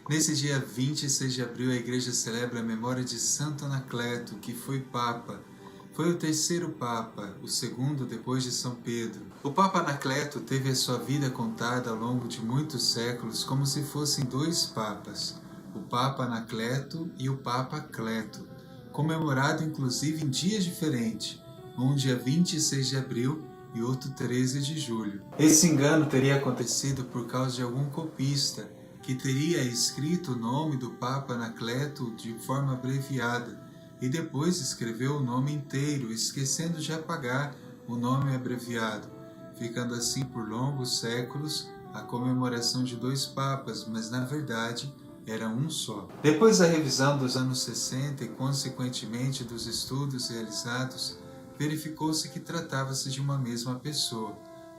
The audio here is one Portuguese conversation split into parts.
Nesse dia 26 de abril, a Igreja celebra a memória de Santo Anacleto, que foi Papa. Foi o terceiro Papa, o segundo depois de São Pedro. O Papa Anacleto teve a sua vida contada ao longo de muitos séculos como se fossem dois papas, o Papa Anacleto e o Papa Cleto, comemorado inclusive em dias diferentes, um dia 26 de abril e outro 13 de julho. Esse engano teria acontecido por causa de algum copista que teria escrito o nome do Papa Anacleto de forma abreviada e depois escreveu o nome inteiro, esquecendo de apagar o nome abreviado, ficando assim por longos séculos a comemoração de dois papas, mas na verdade era um só. Depois da revisão dos anos 60 e consequentemente dos estudos realizados, verificou-se que tratava-se de uma mesma pessoa.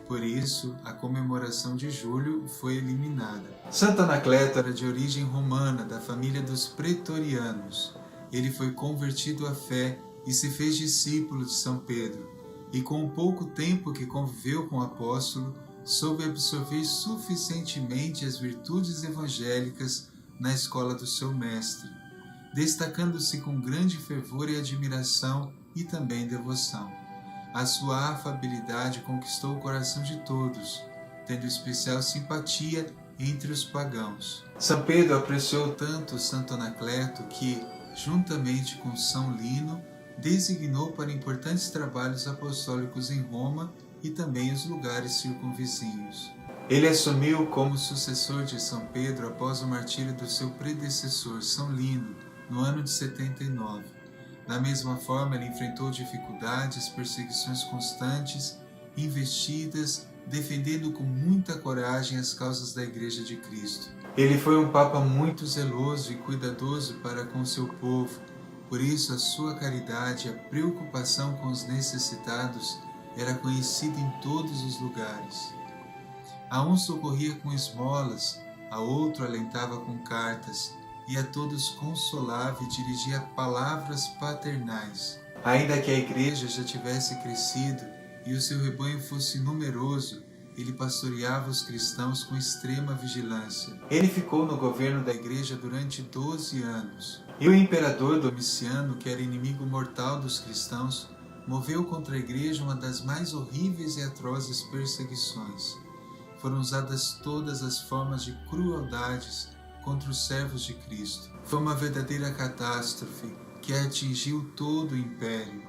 Por isso, a comemoração de julho foi eliminada. Santo Anacleto era de origem romana, da família dos pretorianos. Ele foi convertido à fé e se fez discípulo de São Pedro, e com o pouco tempo que conviveu com o apóstolo, soube absorver suficientemente as virtudes evangélicas na escola do seu mestre, destacando-se com grande fervor e admiração e também devoção. A sua afabilidade conquistou o coração de todos, tendo especial simpatia entre os pagãos. São Pedro apreciou tanto Santo Anacleto que, juntamente com São Lino, designou para importantes trabalhos apostólicos em Roma e também os lugares circunvizinhos. Ele assumiu como sucessor de São Pedro após o martírio do seu predecessor, São Lino, no ano de 79. Da mesma forma, ele enfrentou dificuldades, perseguições constantes, investidas, defendendo com muita coragem as causas da Igreja de Cristo. Ele foi um Papa muito zeloso e cuidadoso para com seu povo, por isso a sua caridade e a preocupação com os necessitados era conhecida em todos os lugares. A um socorria com esmolas, a outro alentava com cartas, e a todos consolava e dirigia palavras paternais. Ainda que a igreja já tivesse crescido e o seu rebanho fosse numeroso, ele pastoreava os cristãos com extrema vigilância. Ele ficou no governo da igreja durante 12 anos. E o imperador Domiciano, que era inimigo mortal dos cristãos, moveu contra a igreja uma das mais horríveis e atrozes perseguições. Foram usadas todas as formas de crueldades contra os servos de Cristo. Foi uma verdadeira catástrofe que atingiu todo o império.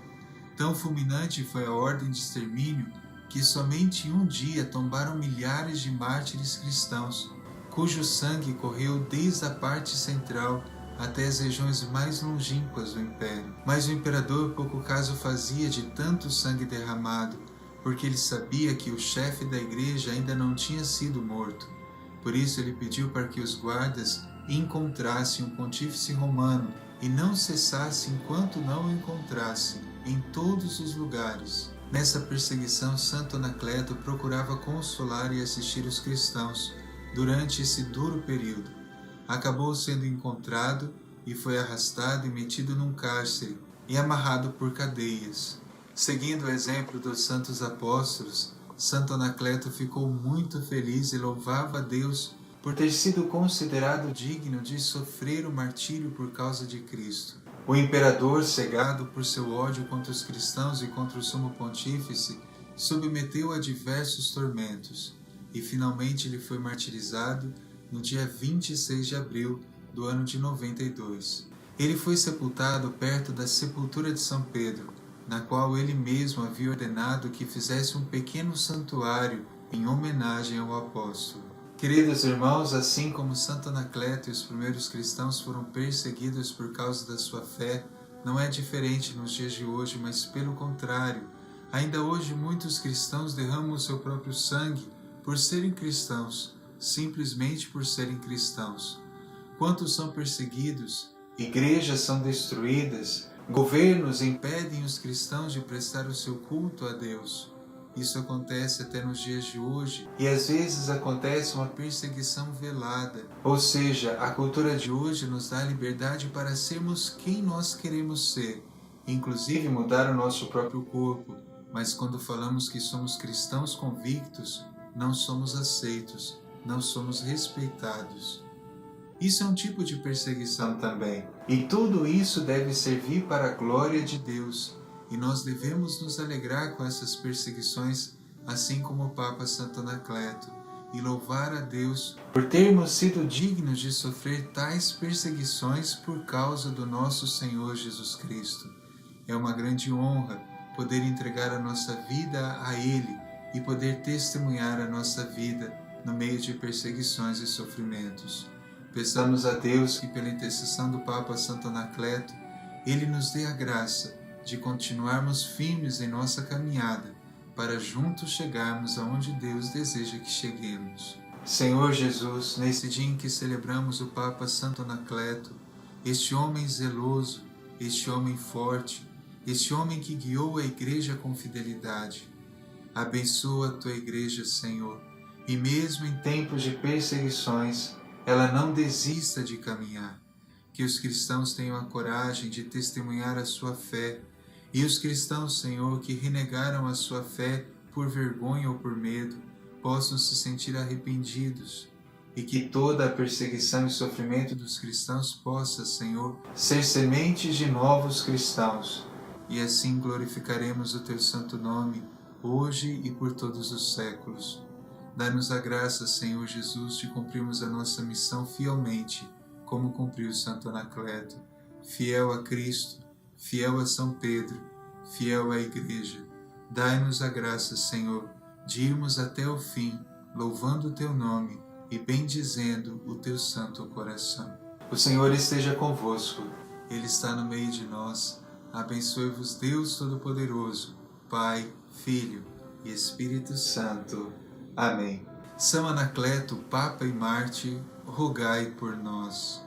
Tão fulminante foi a ordem de extermínio que somente em um dia tombaram milhares de mártires cristãos, cujo sangue correu desde a parte central até as regiões mais longínquas do império. Mas o imperador pouco caso fazia de tanto sangue derramado, porque ele sabia que o chefe da igreja ainda não tinha sido morto. Por isso ele pediu para que os guardas encontrassem o pontífice romano e não cessasse enquanto não o encontrasse em todos os lugares. Nessa perseguição, Santo Anacleto procurava consolar e assistir os cristãos durante esse duro período. Acabou sendo encontrado e foi arrastado e metido num cárcere e amarrado por cadeias. Seguindo o exemplo dos santos apóstolos, Santo Anacleto ficou muito feliz e louvava a Deus por ter sido considerado digno de sofrer o martírio por causa de Cristo. O imperador, cegado por seu ódio contra os cristãos e contra o sumo pontífice, submeteu a diversos tormentos e finalmente ele foi martirizado no dia 26 de abril do ano de 92. Ele foi sepultado perto da sepultura de São Pedro, na qual ele mesmo havia ordenado que fizesse um pequeno santuário em homenagem ao apóstolo. Queridos irmãos, assim como Santo Anacleto e os primeiros cristãos foram perseguidos por causa da sua fé, não é diferente nos dias de hoje, mas pelo contrário. Ainda hoje muitos cristãos derramam o seu próprio sangue por serem cristãos, simplesmente por serem cristãos. Quantos são perseguidos, igrejas são destruídas, governos impedem os cristãos de prestar o seu culto a Deus. Isso acontece até nos dias de hoje e às vezes acontece uma perseguição velada. Ou seja, a cultura de hoje nos dá liberdade para sermos quem nós queremos ser, inclusive mudar o nosso próprio corpo. Mas quando falamos que somos cristãos convictos, não somos aceitos, não somos respeitados. Isso é um tipo de perseguição também. E tudo isso deve servir para a glória de Deus. E nós devemos nos alegrar com essas perseguições, assim como o Papa Santo Anacleto, e louvar a Deus por termos sido dignos de sofrer tais perseguições por causa do nosso Senhor Jesus Cristo. É uma grande honra poder entregar a nossa vida a Ele e poder testemunhar a nossa vida no meio de perseguições e sofrimentos. Peçamos a Deus que, pela intercessão do Papa Santo Anacleto, Ele nos dê a graça de continuarmos firmes em nossa caminhada, para juntos chegarmos aonde Deus deseja que cheguemos. Senhor Jesus, nesse dia em que celebramos o Papa Santo Anacleto, este homem zeloso, este homem forte, este homem que guiou a Igreja com fidelidade, abençoa a Tua Igreja, Senhor, e mesmo em tempos de perseguições, ela não desista de caminhar. Que os cristãos tenham a coragem de testemunhar a sua fé, e os cristãos, Senhor, que renegaram a sua fé por vergonha ou por medo, possam se sentir arrependidos, e que toda a perseguição e sofrimento dos cristãos possa, Senhor, ser sementes de novos cristãos, e assim glorificaremos o Teu santo nome, hoje e por todos os séculos. Dá-nos a graça, Senhor Jesus, de cumprirmos a nossa missão fielmente, como cumpriu Santo Anacleto, fiel a Cristo, fiel a São Pedro, fiel à Igreja. Dai-nos a graça, Senhor, de irmos até o fim, louvando o Teu nome e bendizendo o Teu santo coração. O Senhor esteja convosco, Ele está no meio de nós. Abençoe-vos Deus Todo-Poderoso, Pai, Filho e Espírito Santo. Amém. São Anacleto, Papa e Mártir, rogai por nós.